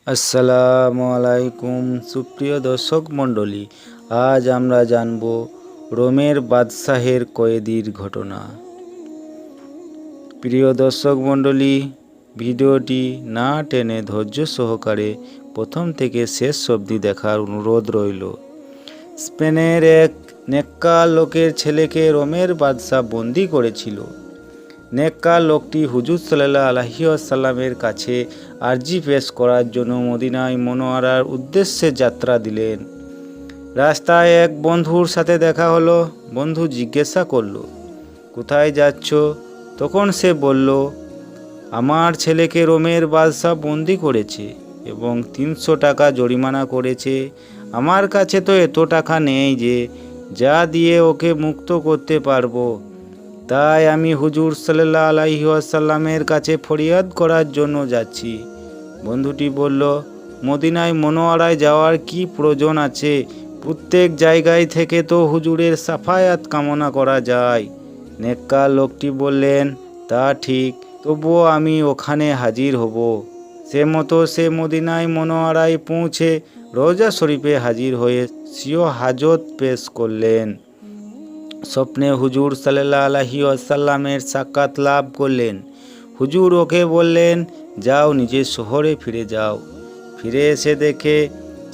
আসসালামু আলাইকুম সুপ্রিয় দর্শক মণ্ডলী, আজ আমরা জানব রোমের বাদশাহের কয়েদির ঘটনা। প্রিয় দর্শক মণ্ডলী, ভিডিওটি না টেনে ধৈর্য সহকারে প্রথম থেকে শেষ অবধি দেখার অনুরোধ রইল। স্পেনের এক নেককার লোকের ছেলেকে রোমের বাদশাহ বন্দি করেছিল। নেককার লোকটি হুজুর সাল্লাল্লাহু আলাইহি ওয়াসাল্লামের কাছে আর্জি পেশ করার জন্য মদিনায় মনোয়ারার উদ্দেশ্যে যাত্রা দিলেন। রাস্তায় এক বন্ধুর সাথে দেখা হলো। বন্ধু জিজ্ঞাসা করলো, কোথায় যাচ্ছ? তখন সে বলল, আমার ছেলেকে রোমের বাদশাহ বন্দি করেছে এবং 300 টাকা জরিমানা করেছে। আমার কাছে তো এত টাকা নেই যে যা দিয়ে ওকে মুক্ত করতে পারবো। তাই আমি হুজুর সাল্লাল্লাহু আলাইহি ওয়াসাল্লামের কাছে ফরিয়াদ করার জন্য যাচ্ছি। বন্ধুটি বলল, মদিনায় মনোয়ারায় যাওয়ার কি প্রয়োজন আছে? প্রত্যেক জায়গায় থেকে তো হুজুরের সাফায়াত কামনা করা যায়। নেককার লোকটি বললেন, তা ঠিক, তবুও আমি ওখানে হাজির হব। সে মতো সে মদিনায় মনোয়ারায় পৌঁছে রওজা শরীফে হাজির হয়ে স্বীয় হাজত পেশ করলেন। স্বপ্নে হুজুর সাল্লাল্লাহু আলাইহি ওয়াসাল্লামের সাক্ষাৎ লাভ করলেন। হুজুর ওকে বললেন, যাও নিজের শহরে ফিরে যাও। ফিরে এসে দেখে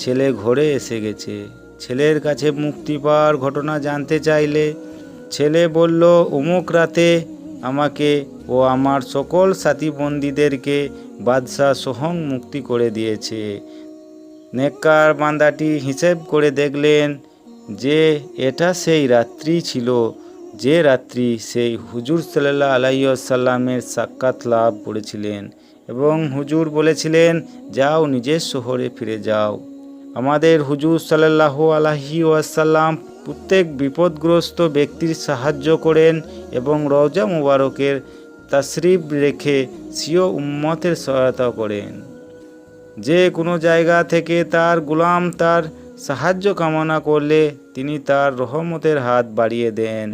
ছেলে ঘরে এসে গেছে। ছেলের কাছে মুক্তি পাওয়ার ঘটনা জানতে চাইলে ছেলে বলল, অমুক রাতে আমাকে ও আমার সকল সাথী বন্দীদেরকে বাদশাহ স্বয়ং মুক্তি করে দিয়েছে। নেককার বান্দাটি হিসেব করে দেখলেন যে এটা সেই রাত্রি ছিল যে রাত্রি সেই হুজুর সাল্লাল্লাহু আলাইহি ওয়াসাল্লামের সাক্ষাৎ লাভ করেছিলেন এবং হুজুর বলেছিলেন, যাও নিজের শহরে ফিরে যাও। আমাদের হুজুর সাল্লাল্লাহু আলাইহি ওয়াসাল্লাম প্রত্যেক বিপদগ্রস্ত ব্যক্তির সাহায্য করেন এবং রওজা মুবারকের তাশরিফ রেখে স্বীয় উম্মতের সহায়তা করেন। যে কোনো জায়গা থেকে তার গোলাম তার সাহায্য কামনা করলে তিনি তার রহমতের হাত বাড়িয়ে দেন।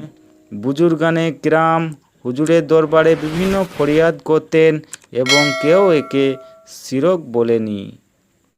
বুজুর্গানে কিরাম হুজুরের দরবারে বিভিন্ন ফরিয়াদ করতেন এবং কেউ একে শিরক বলেনি।